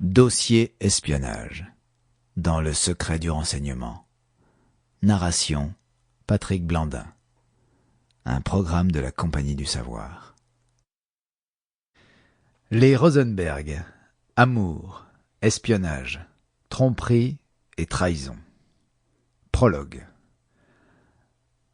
Dossier espionnage. Dans le secret du renseignement. Narration Patrick Blandin. Un programme de la Compagnie du Savoir. Les Rosenberg. Amour, espionnage, tromperie et trahison. Prologue.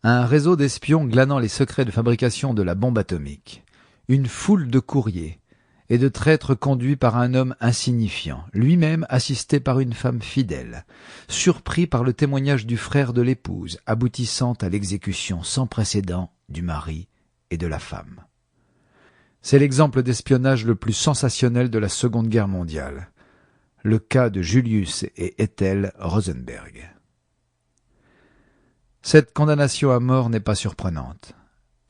Un réseau d'espions glanant les secrets de fabrication de la bombe atomique. Une foule de courriers et de traîtres conduits par un homme insignifiant, lui-même assisté par une femme fidèle, surpris par le témoignage du frère de l'épouse, aboutissant à l'exécution sans précédent du mari et de la femme. C'est l'exemple d'espionnage le plus sensationnel de la Seconde Guerre mondiale, le cas de Julius et Ethel Rosenberg. Cette condamnation à mort n'est pas surprenante.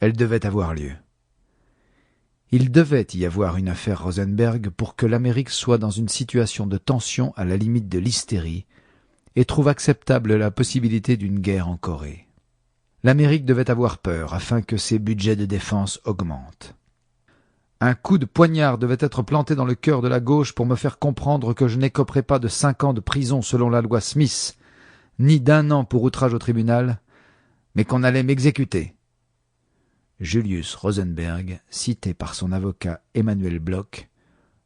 Elle devait avoir lieu. Il devait y avoir une affaire Rosenberg pour que l'Amérique soit dans une situation de tension à la limite de l'hystérie et trouve acceptable la possibilité d'une guerre en Corée. L'Amérique devait avoir peur afin que ses budgets de défense augmentent. Un coup de poignard devait être planté dans le cœur de la gauche pour me faire comprendre que je n'écoperais pas de 5 ans de prison selon la loi Smith, ni d'1 an pour outrage au tribunal, mais qu'on allait m'exécuter. Julius Rosenberg, cité par son avocat Emmanuel Bloch,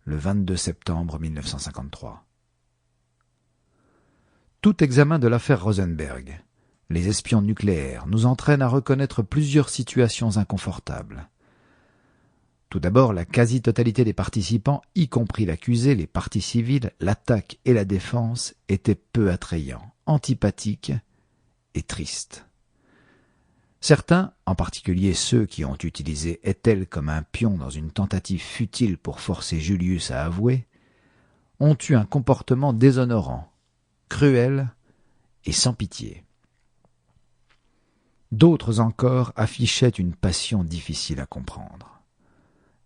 le 22 septembre 1953. Tout examen de l'affaire Rosenberg, les espions nucléaires, nous entraîne à reconnaître plusieurs situations inconfortables. Tout d'abord, la quasi-totalité des participants, y compris l'accusé, les parties civiles, l'attaque et la défense, étaient peu attrayants, antipathiques et tristes. Certains, en particulier ceux qui ont utilisé Ethel comme un pion dans une tentative futile pour forcer Julius à avouer, ont eu un comportement déshonorant, cruel et sans pitié. D'autres encore affichaient une passion difficile à comprendre.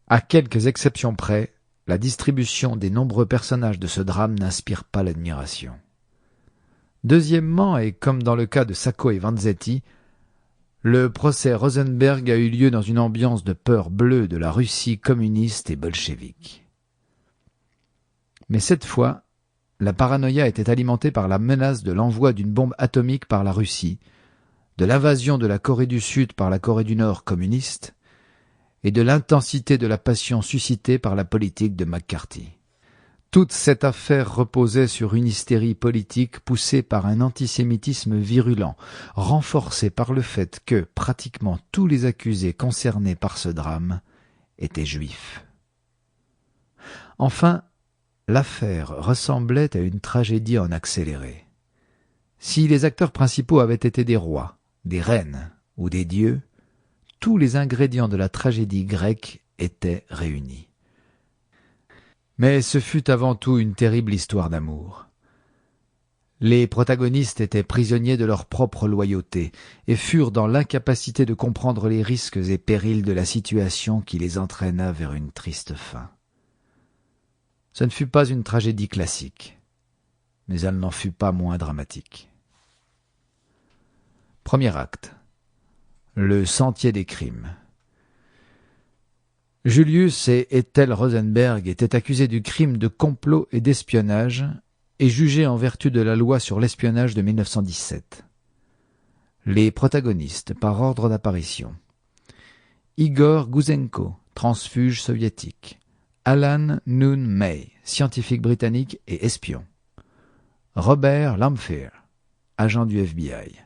À quelques exceptions près, la distribution des nombreux personnages de ce drame n'inspire pas l'admiration. Deuxièmement, et comme dans le cas de Sacco et Vanzetti, le procès Rosenberg a eu lieu dans une ambiance de peur bleue de la Russie communiste et bolchevique. Mais cette fois, la paranoïa était alimentée par la menace de l'envoi d'une bombe atomique par la Russie, de l'invasion de la Corée du Sud par la Corée du Nord communiste et de l'intensité de la passion suscitée par la politique de McCarthy. Toute cette affaire reposait sur une hystérie politique poussée par un antisémitisme virulent, renforcé par le fait que pratiquement tous les accusés concernés par ce drame étaient juifs. Enfin, l'affaire ressemblait à une tragédie en accéléré. Si les acteurs principaux avaient été des rois, des reines ou des dieux, tous les ingrédients de la tragédie grecque étaient réunis. Mais ce fut avant tout une terrible histoire d'amour. Les protagonistes étaient prisonniers de leur propre loyauté et furent dans l'incapacité de comprendre les risques et périls de la situation qui les entraîna vers une triste fin. Ce ne fut pas une tragédie classique, mais elle n'en fut pas moins dramatique. Premier acte. Le sentier des crimes. Julius et Ethel Rosenberg étaient accusés du crime de complot et d'espionnage et jugés en vertu de la loi sur l'espionnage de 1917. Les protagonistes, par ordre d'apparition. Igor Gouzenko, transfuge soviétique. Alan Noon May, scientifique britannique et espion. Robert Lamphere, agent du FBI.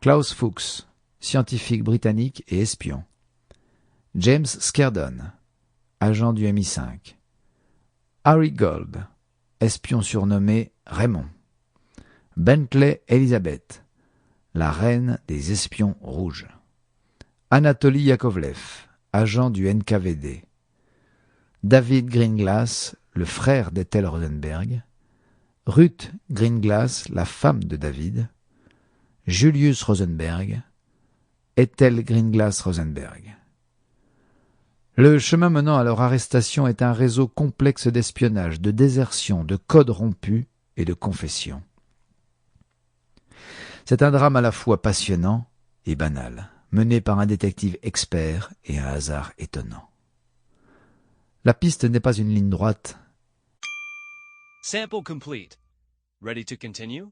Klaus Fuchs, scientifique britannique et espion. James Skerdon, agent du MI5. Harry Gold, espion surnommé Raymond. Bentley Elizabeth, la reine des espions rouges. Anatoly Yakovlev, agent du NKVD. David Greenglass, le frère d'Ethel Rosenberg. Ruth Greenglass, la femme de David. Julius Rosenberg. Ethel Greenglass Rosenberg. Le chemin menant à leur arrestation est un réseau complexe d'espionnage, de désertion, de codes rompus et de confessions. C'est un drame à la fois passionnant et banal, mené par un détective expert et un hasard étonnant. La piste n'est pas une ligne droite, Sample complete. Ready to continue?